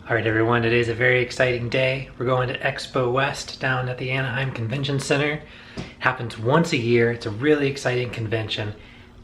All right, everyone, today is a very exciting day. We're going to Expo West down at the Anaheim Convention Center. It happens once a year. It's a really exciting convention.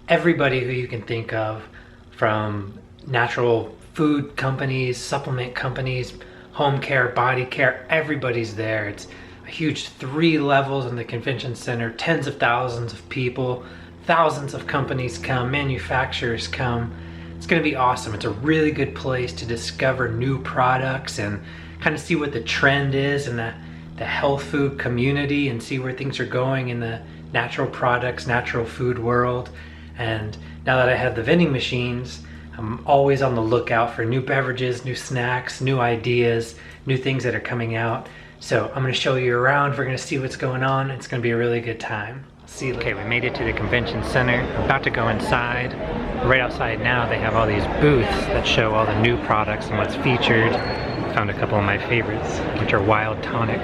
Everybody who you can think of, from natural food companies, supplement companies, home care, body care, everybody's there. It's a huge 3 levels in the convention center, tens of thousands of people, thousands of companies come, manufacturers come. It's going to be awesome. It's a really good place to discover new products and kind of see what the trend is in the health food community and see where things are going in the natural products, natural food world. And now that I have the vending machines, I'm always on the lookout for new beverages, new snacks, new ideas, new things that are coming out. So I'm going to show you around. We're going to see what's going on. It's going to be a really good time. See you later. Okay, we made it to the convention center. I'm about to go inside. Right outside now, they have all these booths that show all the new products and what's featured. Found a couple of my favorites, which are Wild Tonic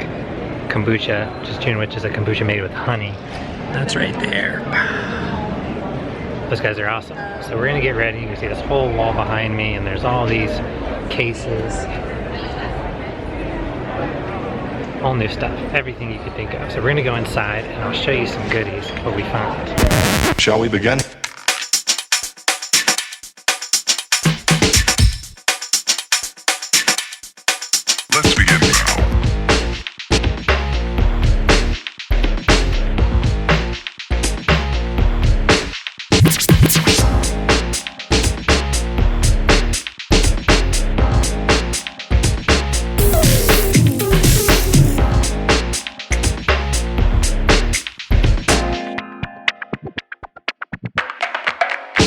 Kombucha, which is a kombucha made with honey. That's right there. Those guys are awesome. So we're gonna get ready. You can see this whole wall behind me, and there's all these cases. All new stuff, everything you could think of. So we're gonna go inside, and I'll show you some goodies, what we found. Shall we begin? Let's begin now.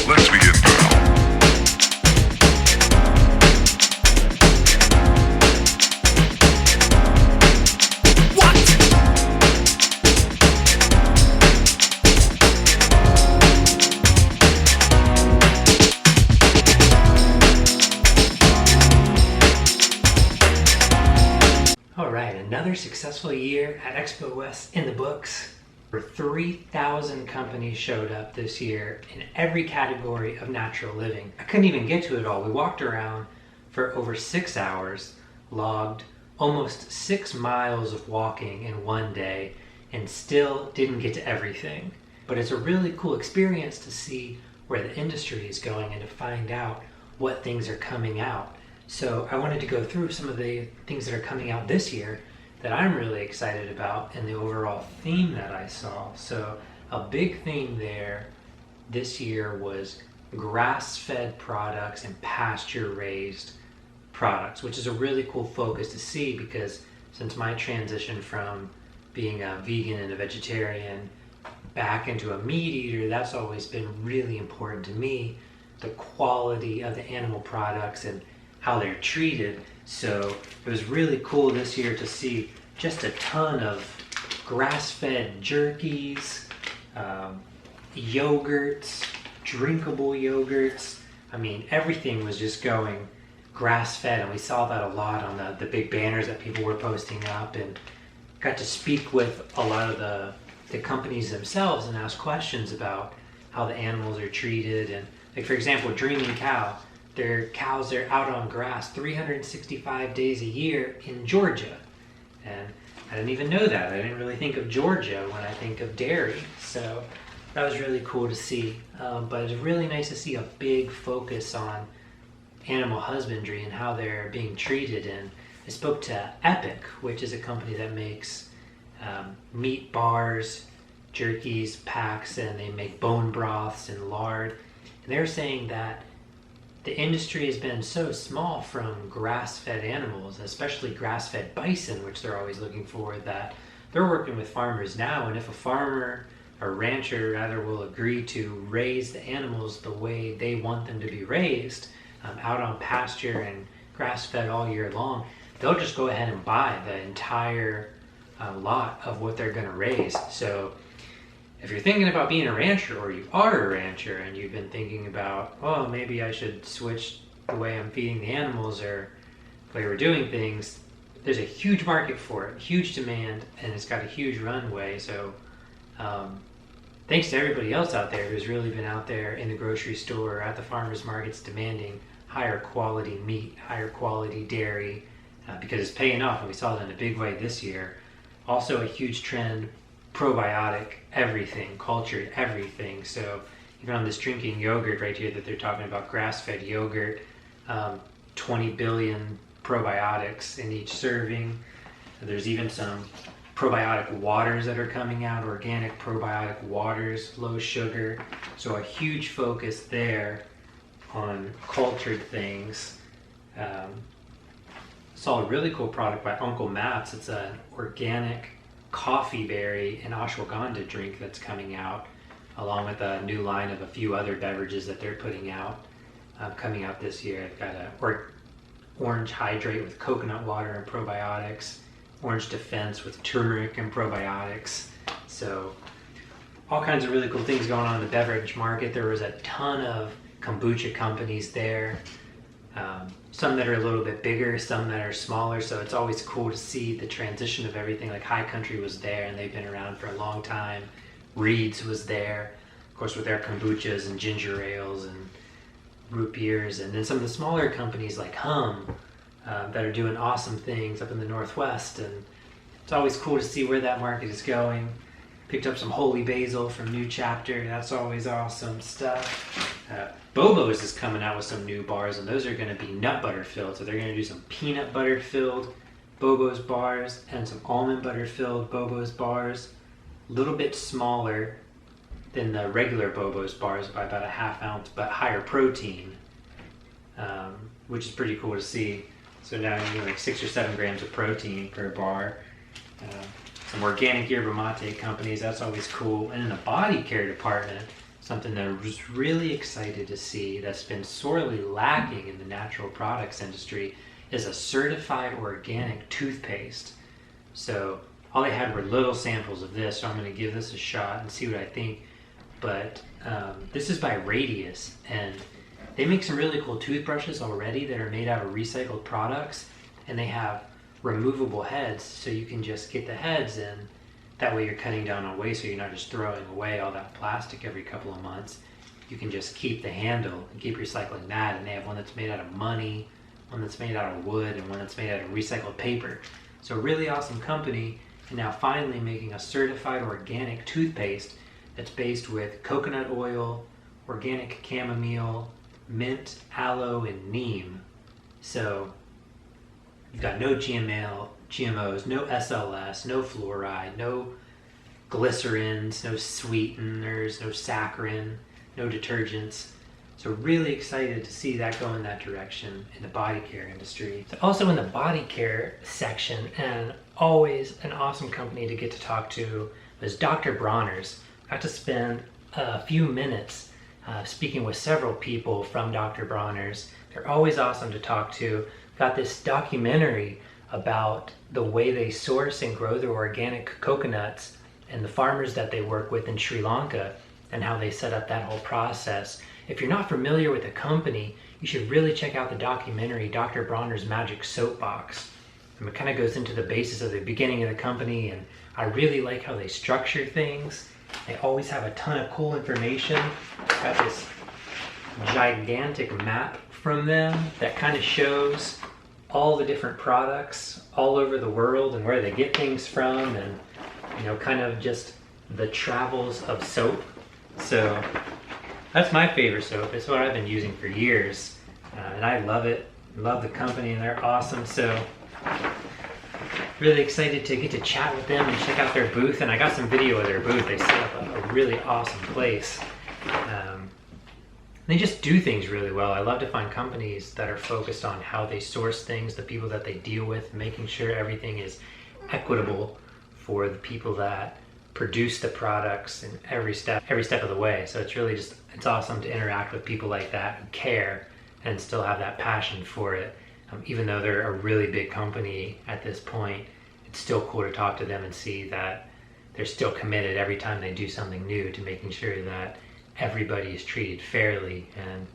Let's begin now. Alright, another successful year at Expo West in the books. Over 3,000 companies showed up this year in every category of natural living. I couldn't even get to it all. We walked around for over 6 hours, logged almost 6 miles of walking in one day, and still didn't get to everything. But it's a really cool experience to see where the industry is going and to find out what things are coming out. So I wanted to go through some of the things that are coming out this year that I'm really excited about and the overall theme that I saw. So a big theme there this year was grass-fed products and pasture-raised products, which is a really cool focus to see, because since my transition from being a vegan and a vegetarian back into a meat eater, that's always been really important to me, the quality of the animal products and how they're treated. So it was really cool this year to see just a ton of grass-fed jerkies, yogurts, drinkable yogurts. I mean, everything was just going grass-fed, and we saw that a lot on the big banners that people were posting up, and got to speak with a lot of the companies themselves and ask questions about how the animals are treated. And like, for example, Dreaming Cow, their cows are out on grass 365 days a year in Georgia. And I didn't even know that. I didn't really think of Georgia when I think of dairy. So that was really cool to see. But it's really nice to see a big focus on animal husbandry and how they're being treated. And I spoke to Epic, which is a company that makes meat bars, jerkies, packs, and they make bone broths and lard. And they're saying that the industry has been so small from grass-fed animals, especially grass-fed bison, which they're always looking for, that they're working with farmers now. And if a farmer or rancher rather will agree to raise the animals the way they want them to be raised, out on pasture and grass-fed all year long, they'll just go ahead and buy the entire lot of what they're going to raise. So if you're thinking about being a rancher, or you are a rancher and you've been thinking about, oh, maybe I should switch the way I'm feeding the animals or the way we're doing things, there's a huge market for it, huge demand, and it's got a huge runway. So thanks to everybody else out there who's really been out there in the grocery store or at the farmers markets demanding higher quality meat, higher quality dairy, because it's paying off, and we saw it in a big way this year. Also a huge trend, probiotic everything, cultured everything. So even on this drinking yogurt right here that they're talking about, grass-fed yogurt, 20 billion probiotics in each serving. There's even some probiotic waters that are coming out, organic probiotic waters, low sugar. So a huge focus there on cultured things. Saw a really cool product by Uncle Matt's. It's an organic coffee berry and ashwagandha drink that's coming out, along with a new line of a few other beverages that they're putting out, coming out this year. They've got a orange hydrate with coconut water and probiotics, orange defense with turmeric and probiotics. So all kinds of really cool things going on in the beverage market. There was a ton of kombucha companies there, some that are a little bit bigger, some that are smaller. So it's always cool to see the transition of everything. Like High Country was there, and they've been around for a long time. Reed's was there, of course, with their kombuchas and ginger ales and root beers. And then some of the smaller companies like Hum, that are doing awesome things up in the Northwest. And it's always cool to see where that market is going. Picked up some holy basil from New Chapter. That's always awesome stuff. Bobo's is coming out with some new bars, and those are going to be nut butter filled. So they're going to do some peanut butter filled Bobo's bars and some almond butter filled Bobo's bars. A little bit smaller than the regular Bobo's bars by about a half ounce, but higher protein, which is pretty cool to see. So now you get like 6 or 7 grams of protein per bar. Some organic yerba mate companies, that's always cool. And in the body care department, something that I was really excited to see that's been sorely lacking in the natural products industry is a certified organic toothpaste. So all they had were little samples of this, so I'm going to give this a shot and see what I think. But this is by Radius, and they make some really cool toothbrushes already that are made out of recycled products, and they have removable heads, so you can just get the heads in. That way you're cutting down on waste, so you're not just throwing away all that plastic every couple of months. You can just keep the handle and keep recycling that. And they have one that's made out of money, one that's made out of wood, and one that's made out of recycled paper. So a really awesome company, and now finally making a certified organic toothpaste that's based with coconut oil, organic chamomile, mint, aloe, and neem. So you've got no GMOs, no SLS, no fluoride, no glycerins, no sweeteners, no saccharin, no detergents. So really excited to see that go in that direction in the body care industry. Also in the body care section, and always an awesome company to get to talk to, was Dr. Bronner's. I got to spend a few minutes speaking with several people from Dr. Bronner's. They're always awesome to talk to. Got this documentary about the way they source and grow their organic coconuts and the farmers that they work with in Sri Lanka and how they set up that whole process. If you're not familiar with the company, you should really check out the documentary, Dr. Bronner's Magic Soapbox. And it kind of goes into the basis of the beginning of the company, and I really like how they structure things. They always have a ton of cool information. Got this gigantic map from them that kind of shows all the different products all over the world and where they get things from, and kind of just the travels of soap. So that's my favorite soap. It's what I've been using for years, and I love it. Love the company, and they're awesome. So really excited to get to chat with them and check out their booth. And I got some video of their booth. They set up a really awesome place. They just do things really well. I love to find companies that are focused on how they source things, the people that they deal with, making sure everything is equitable for the people that produce the products in every step of the way. So it's awesome to interact with people like that who care and still have that passion for it. Even though they're a really big company at this point, it's still cool to talk to them and see that they're still committed every time they do something new to making sure that everybody is treated fairly. And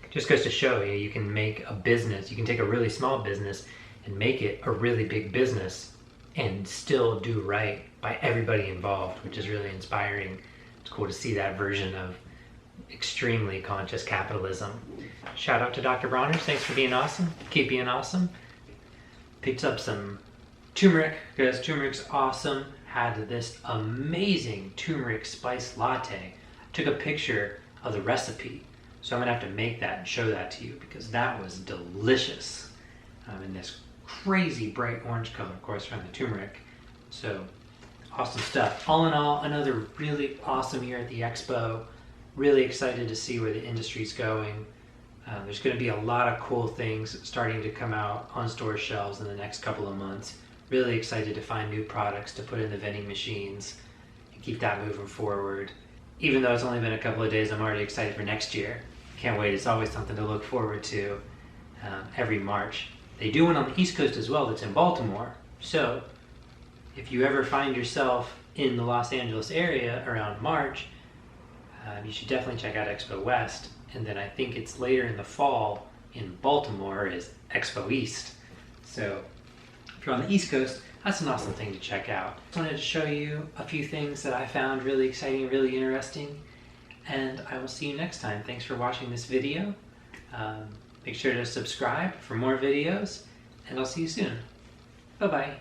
it just goes to show you can make a business, you can take a really small business and make it a really big business and still do right by everybody involved, which is really inspiring. It's cool to see that version of extremely conscious capitalism. Shout out to Dr. Bronner. Thanks for being awesome. Keep being awesome. Picked up some turmeric because turmeric's awesome. Had this amazing turmeric spice latte. Took a picture of the recipe, so I'm gonna have to make that and show that to you because that was delicious. In this crazy bright orange color, of course, from the turmeric. So awesome stuff. All in all, another really awesome year at the Expo. Really excited to see where the industry's going. There's going to be a lot of cool things starting to come out on store shelves in the next couple of months. Really excited to find new products to put in the vending machines and keep that moving forward. Even though it's only been a couple of days, I'm already excited for next year. Can't wait. It's always something to look forward to every March. They do one on the East Coast as well that's in Baltimore. So if you ever find yourself in the Los Angeles area around March, you should definitely check out Expo West. And then I think it's later in the fall in Baltimore is Expo East. So if you're on the East Coast, that's an awesome thing to check out. Just wanted to show you a few things that I found really exciting, really interesting. And I will see you next time. Thanks for watching this video. Make sure to subscribe for more videos, and I'll see you soon. Bye-bye.